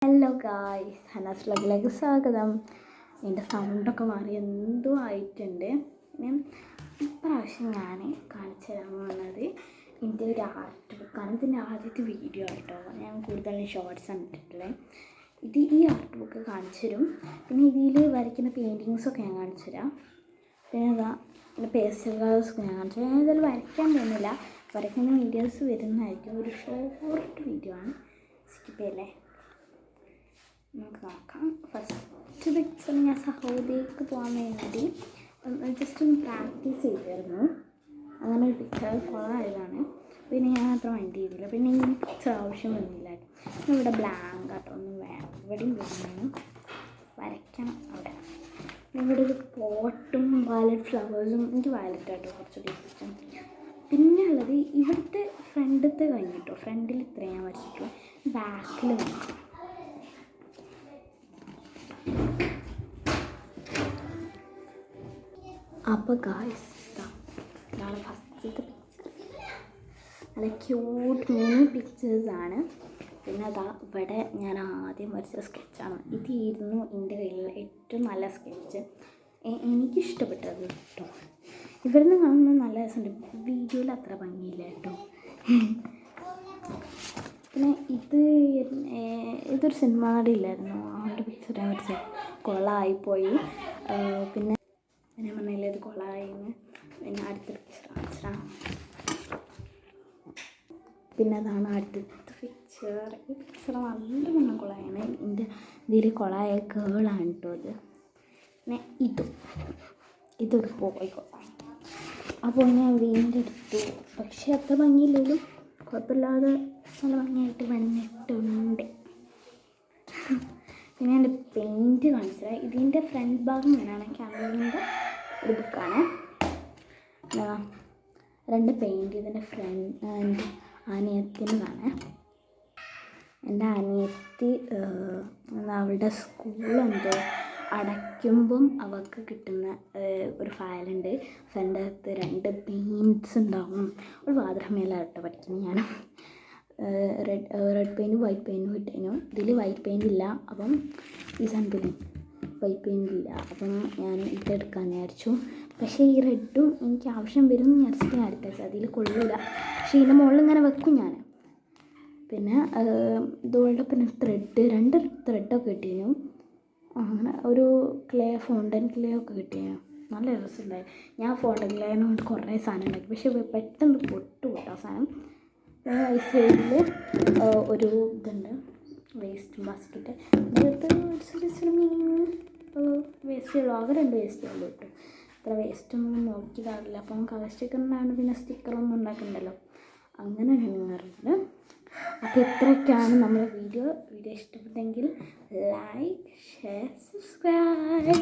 Hello guys, Hanas വ്ലോഗിലേക്ക് സ്വാഗതം. എൻ്റെ സൗണ്ടൊക്കെ മാറി എന്തോ ആയിട്ടുണ്ട്. ഇപ്രാവശ്യം ഞാൻ കാണിച്ചു തരാൻ പോകുന്നത് എൻ്റെ ഒരു ആർട്ട് ബുക്കാണ്. ഇതിൻ്റെ ആദ്യത്തെ വീഡിയോ ആയിട്ടോ. ഞാൻ കൂടുതലും ഷോർട്സാണ് ഇട്ടിട്ടുള്ളത്. ഈ ആർട്ട് ബുക്ക് കാണിച്ചു തരും. പിന്നെ ഇതിൽ വരയ്ക്കുന്ന പെയിൻറ്റിങ്സൊക്കെ ഞാൻ കാണിച്ചു തരാം. പിന്നെ പേസ്റ്റൽ കളേഴ്സൊക്കെ ഞാൻ കാണിച്ചു തരാം. ഞാൻ ഇതിൽ വരയ്ക്കാൻ പോകുന്നില്ല, വരയ്ക്കുന്ന വീഡിയോസ് വരുന്നതായിരിക്കും. ഒരു ഷോർട്ട് വീഡിയോ ആണ്, സ്കിപ്പ് ചെയ്യല്ലേ. നമുക്ക് നോക്കാം. ഫസ്റ്റ് പിക്ചർ ഞാൻ സഹോദരിക്ക് പോകാൻ വേണ്ടി ജസ്റ്റ് ഒന്ന് പ്രാക്ടീസ് ചെയ്തിരുന്നു. അങ്ങനെ ഒരു പിക്ചർ കൊള്ളായതാണ്. പിന്നെ ഞാൻ അത്ര മൈൻഡ് ചെയ്തില്ല. പിന്നെ ഈ പിക്ചർ ആവശ്യം വന്നില്ല. ഇവിടെ ബ്ലാങ്ക് ആട്ടോ, ഒന്നും വേണം. ഇവിടെയും വേണം വരയ്ക്കണം. അവിടെ ഇവിടെ ഒരു പോട്ടും വയലറ്റ് ഫ്ലവേഴ്സും. എനിക്ക് വയലറ്റ് ആട്ടോ കുറച്ചുകൂടി ഇഷ്ടം. പിന്നെ ഉള്ളത് ഇവിടുത്തെ ഫ്രണ്ടിലത്തെ കഴിഞ്ഞിട്ടോ. ഫ്രണ്ടിൽ ഇത്രയും ഞാൻ വരച്ചിട്ടുള്ളൂ. ബാക്കിൽ വേണം. അപ്പോൾ ഗായ്സ്, ഇതാണ് ഫസ്റ്റത്തെ പിക്ചർ. നല്ല ക്യൂട്ട് മിനി പിക്ചേഴ്സാണ്. പിന്നെ ഇവിടെ ഞാൻ ആദ്യം വരച്ച സ്കെച്ചാണ്. ഇതായിരുന്നു എൻ്റെ കയ്യിലുള്ള ഏറ്റവും നല്ല സ്കെച്ച്. എനിക്കിഷ്ടപ്പെട്ടത് കേട്ടോ. ഇവിടുന്ന് കാണുന്നത് നല്ല രസമുണ്ട്. വീഡിയോയിൽ അത്ര ഭംഗിയില്ല കേട്ടോ. പിന്നെ ഇതൊരു സിനിമ നടി ഇല്ലായിരുന്നു, അവളുടെ പിക്ചർ ഞാൻ വരച്ചത് കൊളായിപ്പോയി. പിന്നെ ഞാൻ പറഞ്ഞില്ല ഇത് കൊളായിന്ന്. പിന്നെ അടുത്ത പിക്ചർ കാണിച്ചാൽ, പിന്നെ അതാണ് അടുത്ത പിക്ചർ. ഈ പിക്ചർ നല്ലവണ്ണം കൊളായാണ്. എൻ്റെ ഇതിൽ കൊളായ ഗേളാണ് കേട്ടോ ഇത്. പിന്നെ ഇതൊരു പോയി കൊളായി. അപ്പോൾ ഞാൻ വീണ്ടെടുത്തു. പക്ഷേ അത്ര ഭംഗിയില്ലെങ്കിലും കുഴപ്പമില്ലാതെ നല്ല ഭംഗിയായിട്ട് വന്നിട്ടുണ്ട്. പിന്നെ എൻ്റെ പെയിൻറ്റ് കാണിച്ചത്, ഇതിൻ്റെ ഫ്രണ്ട് ഭാഗം ഞാനാണ്. ക്യാമറയുടെ ഒരു ബുക്കാണ്. രണ്ട് പെയിൻറ്റ്. ഇതിൻ്റെ എൻ്റെ അനിയത്തിൻ്റെതാണ്. എൻ്റെ അനിയത്തി അവളുടെ സ്കൂളെന്തോ അടയ്ക്കുമ്പം അവൾക്ക് കിട്ടുന്ന ഒരു ഫയലുണ്ട്. ഫ്രണ്ടകത്ത് രണ്ട് പെയിൻറ്റ്സ് ഉണ്ടാവും. ഒരു വാദ്രമേലാട്ടോ പഠിക്കുന്നു ഞാൻ. റെഡ് പെയിൻറ്റും വൈറ്റ് പെയിൻറ്റും ഇട്ടേനു. ഇതിൽ വൈറ്റ് പെയിൻ്റ് ഇല്ല. അപ്പം ഈ സാധനത്തിൽ വൈറ്റ് പെയിൻ്റ് ഇല്ല. അപ്പം ഞാൻ ഇതെടുക്കാമെന്ന് വിചാരിച്ചു. പക്ഷേ ഈ റെഡും എനിക്ക് ആവശ്യം വരും എന്ന് വിചാരിച്ചിട്ട് ഞാൻ എടുത്തേച്ചത്. അതിൽ കൊള്ളില്ല. പക്ഷേ ഇതിൻ്റെ മുകളിൽ ഇങ്ങനെ വെക്കും ഞാൻ. പിന്നെ ഇതുകൊണ്ട് പിന്നെ രണ്ട് ത്രെഡൊക്കെ കിട്ടിയിരുന്നു. അങ്ങനെ ഒരു ഫൗണ്ടൻ ക്ലേ ഒക്കെ കിട്ടിയിരുന്നു. നല്ല രസമുണ്ടായി. ഞാൻ ഫൗണ്ടൻ ക്ലേനെ കൊണ്ട് കുറേ സാധനം ഉണ്ടാക്കി. പക്ഷേ പെട്ടെന്ന് പൊട്ടു ആ സാധനം. ഈ സൈഡിൽ ഒരു ഇതുണ്ട്, വേസ്റ്റ് ബാസ്ക്കറ്റ്. ഇതിനകത്ത് വേസ്റ്റ് ഉള്ളൂ. ആകെ 2 വേസ്റ്റേ ഉള്ളൂ കേട്ടോ. അത്ര വേസ്റ്റൊന്നും നോക്കിയതാവില്ല. അപ്പം കളർ സ്റ്റിക്കറിനാണ്. പിന്നെ സ്റ്റിക്കറൊന്നും ഉണ്ടാക്കണ്ടല്ലോ. അങ്ങനെ പറഞ്ഞത്. അപ്പോൾ ഇത്രയൊക്കെയാണ് നമ്മുടെ വീഡിയോ. ഇഷ്ടപ്പെട്ടെങ്കിൽ ലൈക്ക്, ഷെയർ, സബ്സ്ക്രൈബ്.